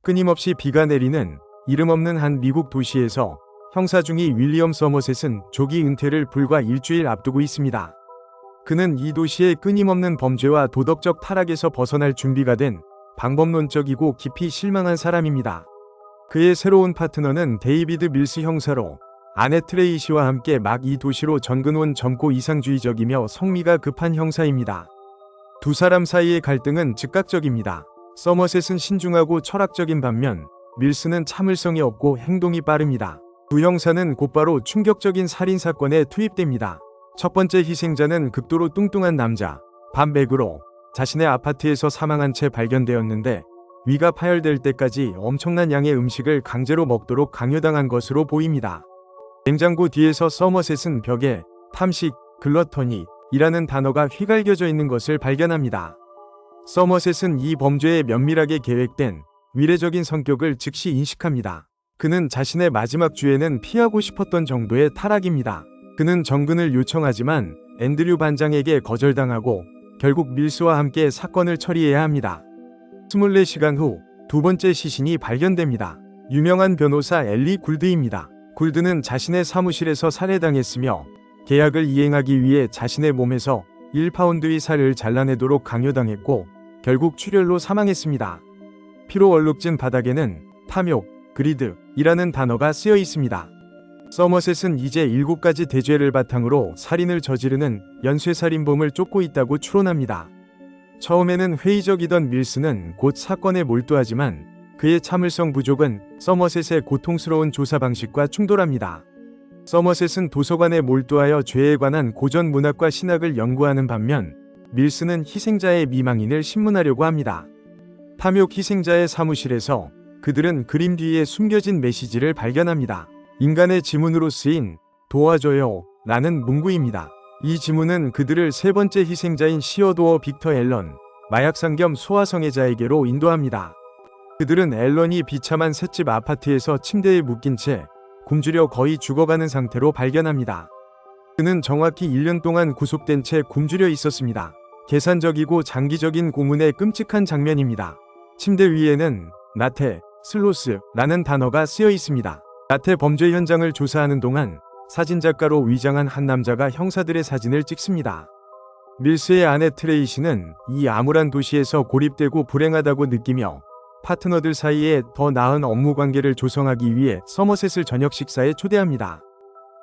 끊임없이 비가 내리는 이름 없는 한 미국 도시에서 형사 중위 윌리엄 서머셋은 조기 은퇴를 불과 일주일 앞두고 있습니다. 그는 이 도시의 끊임없는 범죄와 도덕적 타락에서 벗어날 준비가 된 방법론적이고 깊이 실망한 사람입니다. 그의 새로운 파트너는 데이비드 밀스 형사로 아내 트레이시와 함께 막 이 도시로 전근온 젊고 이상주의적이며 성미가 급한 형사입니다. 두 사람 사이의 갈등은 즉각적입니다. 서머셋은 신중하고 철학적인 반면 밀스는 참을성이 없고 행동이 빠릅니다. 두 형사는 곧바로 충격적인 살인사건에 투입됩니다. 첫 번째 희생자는 극도로 뚱뚱한 남자 밥 맥으로 자신의 아파트에서 사망한 채 발견되었는데 위가 파열될 때까지 엄청난 양의 음식을 강제로 먹도록 강요당한 것으로 보입니다. 냉장고 뒤에서 서머셋은 벽에 탐식, 글러터니이라는 단어가 휘갈겨져 있는 것을 발견합니다. 서머셋은 이 범죄에 면밀하게 계획된 위례적인 성격을 즉시 인식합니다. 그는 자신의 마지막 주에는 피하고 싶었던 정도의 타락입니다. 그는 정근을 요청하지만 앤드류 반장에게 거절당하고 결국 밀스와 함께 사건을 처리해야 합니다. 24시간 후 두 번째 시신이 발견됩니다. 유명한 변호사 엘리 굴드입니다. 굴드는 자신의 사무실에서 살해당했으며 계약을 이행하기 위해 자신의 몸에서 1파운드의 살을 잘라내도록 강요당했고 결국 출혈로 사망했습니다. 피로 얼룩진 바닥에는 탐욕, 그리드이라는 단어가 쓰여 있습니다. 서머셋은 이제 7가지 대죄를 바탕으로 살인을 저지르는 연쇄살인범을 쫓고 있다고 추론합니다. 처음에는 회의적이던 밀스는 곧 사건에 몰두하지만 그의 참을성 부족은 서머셋의 고통스러운 조사 방식과 충돌합니다. 서머셋은 도서관에 몰두하여 죄에 관한 고전 문학과 신학을 연구하는 반면 밀스는 희생자의 미망인을 신문하려고 합니다. 탐욕 희생자의 사무실에서 그들은 그림 뒤에 숨겨진 메시지를 발견합니다. 인간의 지문으로 쓰인 도와줘요 라는 문구입니다. 이 지문은 그들을 세 번째 희생자인 시어도어 빅터 앨런, 마약상 겸 소아성애자에게로 인도합니다. 그들은 앨런이 비참한 셋집 아파트에서 침대에 묶인 채 굶주려 거의 죽어가는 상태로 발견합니다. 그는 정확히 1년 동안 구속된 채 굶주려 있었습니다. 계산적이고 장기적인 고문의 끔찍한 장면입니다. 침대 위에는 나테, 슬로스라는 단어가 쓰여 있습니다. 나테 범죄 현장을 조사하는 동안 사진작가로 위장한 한 남자가 형사들의 사진을 찍습니다. 밀스의 아내 트레이시는 이 암울한 도시에서 고립되고 불행하다고 느끼며 파트너들 사이에 더 나은 업무 관계를 조성하기 위해 서머셋을 저녁 식사에 초대합니다.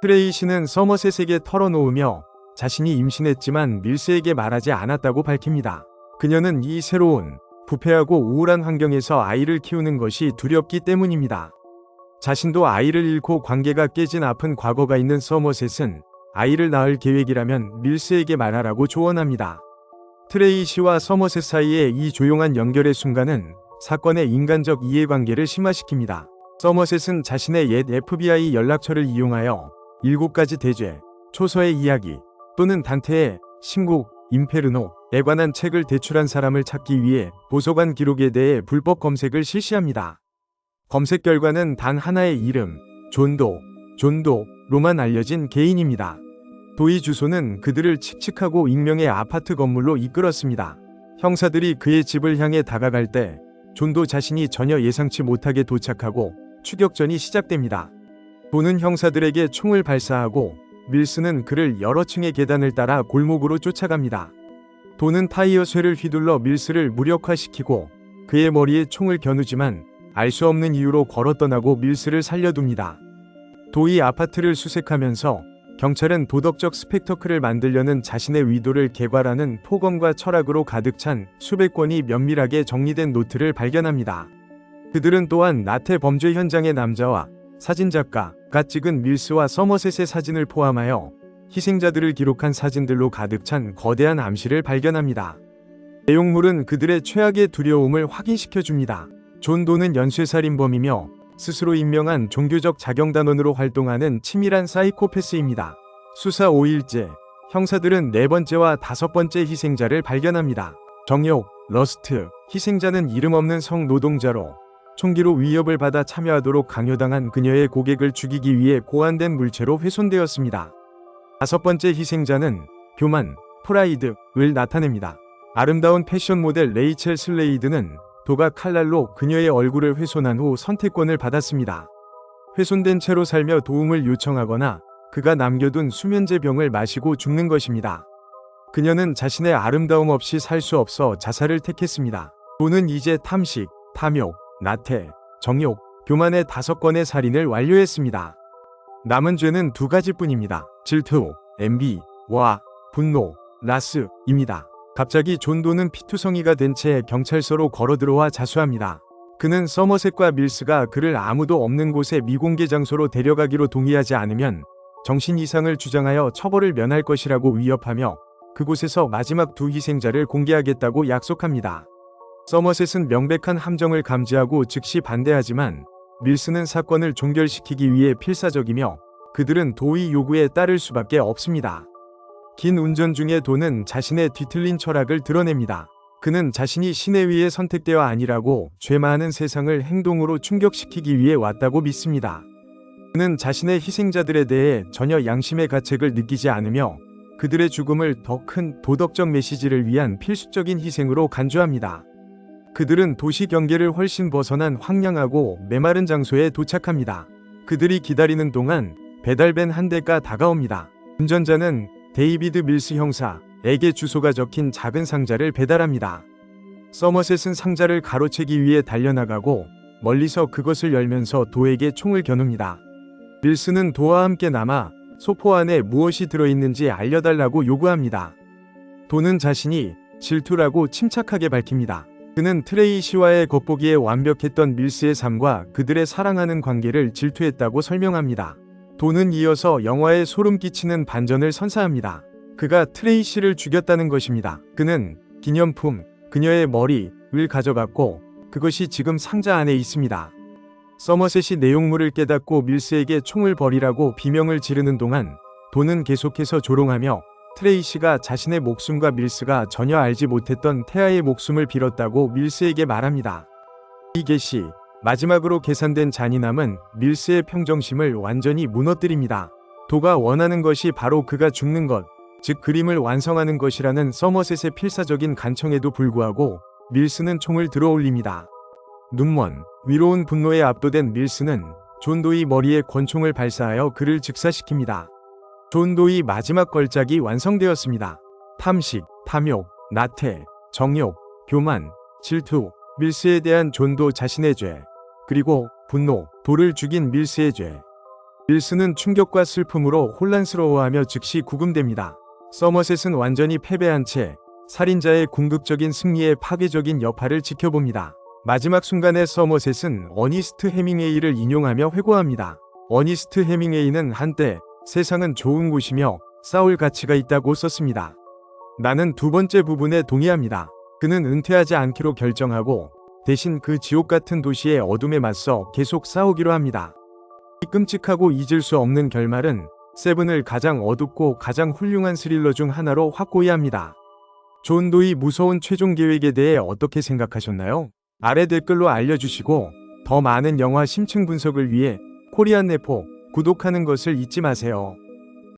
트레이시는 서머셋에게 털어놓으며 자신이 임신했지만 밀스에게 말하지 않았다고 밝힙니다. 그녀는 이 새로운, 부패하고 우울한 환경에서 아이를 키우는 것이 두렵기 때문입니다. 자신도 아이를 잃고 관계가 깨진 아픈 과거가 있는 서머셋은 아이를 낳을 계획이라면 밀스에게 말하라고 조언합니다. 트레이시와 서머셋 사이의 이 조용한 연결의 순간은 사건의 인간적 이해관계를 심화시킵니다. 서머셋은 자신의 옛 FBI 연락처를 이용하여 7가지 대죄, 초서의 이야기 또는 단테의 신곡, 임페르노에 관한 책을 대출한 사람을 찾기 위해 도서관 기록에 대해 불법 검색을 실시합니다. 검색 결과는 단 하나의 이름, 존도로만 알려진 개인입니다. 도의 주소는 그들을 칙칙하고 익명의 아파트 건물로 이끌었습니다. 형사들이 그의 집을 향해 다가갈 때 존도 자신이 전혀 예상치 못하게 도착하고 추격전이 시작됩니다. 도는 형사들에게 총을 발사하고 밀스는 그를 여러 층의 계단을 따라 골목으로 쫓아갑니다. 도는 타이어 쇠를 휘둘러 밀스를 무력화시키고 그의 머리에 총을 겨누지만 알 수 없는 이유로 걸어 떠나고 밀스를 살려둡니다. 도의 아파트를 수색하면서 경찰은 도덕적 스펙터클을 만들려는 자신의 의도를 개괄하는 폭언과 철학으로 가득 찬 수백 권이 면밀하게 정리된 노트를 발견합니다. 그들은 또한 나테 범죄 현장의 남자와 사진작가가 찍은 밀스와 서머셋의 사진을 포함하여 희생자들을 기록한 사진들로 가득 찬 거대한 암시를 발견합니다. 내용물은 그들의 최악의 두려움을 확인시켜줍니다. 존 도는 연쇄살인범이며 스스로 임명한 종교적 자경단원으로 활동하는 치밀한 사이코패스입니다. 수사 5일째, 형사들은 4번째와 5번째 희생자를 발견합니다. 정욕, 러스트, 희생자는 이름 없는 성노동자로 총기로 위협을 받아 참여하도록 강요당한 그녀의 고객을 죽이기 위해 고안된 물체로 훼손되었습니다. 5번째 희생자는 교만, 프라이드를 나타냅니다. 아름다운 패션 모델 레이첼 슬레이드는 도가 칼날로 그녀의 얼굴을 훼손한 후 선택권을 받았습니다. 훼손된 채로 살며 도움을 요청하거나 그가 남겨둔 수면제 병을 마시고 죽는 것입니다. 그녀는 자신의 아름다움 없이 살 수 없어 자살을 택했습니다. 도는 이제 탐식, 탐욕, 나태, 정욕, 교만의 5건의 살인을 완료했습니다. 남은 죄는 2가지뿐입니다. 질투, MB와 분노, 라스입니다. 갑자기 존 도는 피투성이가 된 채 경찰서로 걸어들어와 자수합니다. 그는 서머셋과 밀스가 그를 아무도 없는 곳에 미공개 장소로 데려가기로 동의하지 않으면 정신 이상을 주장하여 처벌을 면할 것이라고 위협하며 그곳에서 마지막 2 희생자를 공개하겠다고 약속합니다. 서머셋은 명백한 함정을 감지하고 즉시 반대하지만 밀스는 사건을 종결시키기 위해 필사적이며 그들은 도의 요구에 따를 수밖에 없습니다. 긴 운전 중에 도는 자신의 뒤틀린 철학을 드러냅니다. 그는 자신이 신의 위에 선택되어 아니라고 죄 많은 세상을 행동으로 충격시키기 위해 왔다고 믿습니다. 그는 자신의 희생자들에 대해 전혀 양심의 가책을 느끼지 않으며 그들의 죽음을 더 큰 도덕적 메시지를 위한 필수적인 희생으로 간주합니다. 그들은 도시 경계를 훨씬 벗어난 황량하고 메마른 장소에 도착합니다. 그들이 기다리는 동안 배달밴 한 대가 다가옵니다. 운전자는 데이비드 밀스 형사에게 주소가 적힌 작은 상자를 배달합니다. 서머셋은 상자를 가로채기 위해 달려나가고 멀리서 그것을 열면서 도에게 총을 겨눕니다. 밀스는 도와 함께 남아 소포 안에 무엇이 들어있는지 알려달라고 요구합니다. 도는 자신이 질투라고 침착하게 밝힙니다. 그는 트레이시와의 겉보기에 완벽했던 밀스의 삶과 그들의 사랑하는 관계를 질투했다고 설명합니다. 도는 이어서 영화에 소름 끼치는 반전을 선사합니다. 그가 트레이시를 죽였다는 것입니다. 그는 기념품, 그녀의 머리를 가져갔고 그것이 지금 상자 안에 있습니다. 서머셋이 내용물을 깨닫고 밀스에게 총을 버리라고 비명을 지르는 동안 도는 계속해서 조롱하며 트레이시가 자신의 목숨과 밀스가 전혀 알지 못했던 태아의 목숨을 빌었다고 밀스에게 말합니다. 이 개시, 마지막으로 계산된 잔인함은 밀스의 평정심을 완전히 무너뜨립니다. 도가 원하는 것이 바로 그가 죽는 것, 즉 그림을 완성하는 것이라는 서머셋의 필사적인 간청에도 불구하고 밀스는 총을 들어올립니다. 눈먼, 위로운 분노에 압도된 밀스는 존 도의 머리에 권총을 발사하여 그를 즉사시킵니다. 존 도의 마지막 걸작이 완성되었습니다. 탐식, 탐욕, 나태, 정욕, 교만, 질투, 밀스에 대한 존 도 자신의 죄, 그리고 분노, 도를 죽인 밀스의 죄. 밀스는 충격과 슬픔으로 혼란스러워하며 즉시 구금됩니다. 서머셋은 완전히 패배한 채 살인자의 궁극적인 승리에 파괴적인 여파를 지켜봅니다. 마지막 순간에 서머셋은 어니스트 해밍웨이를 인용하며 회고합니다. 어니스트 해밍웨이는 한때 세상은 좋은 곳이며 싸울 가치가 있다고 썼습니다. 나는 2번째 부분에 동의합니다. 그는 은퇴하지 않기로 결정하고 대신 그 지옥 같은 도시의 어둠에 맞서 계속 싸우기로 합니다. 이 끔찍하고 잊을 수 없는 결말은 세븐을 가장 어둡고 가장 훌륭한 스릴러 중 하나로 확고히 합니다. 존 도의 무서운 최종 계획에 대해 어떻게 생각하셨나요? 아래 댓글로 알려주시고 더 많은 영화 심층 분석을 위해 코리안 네포 구독하는 것을 잊지 마세요.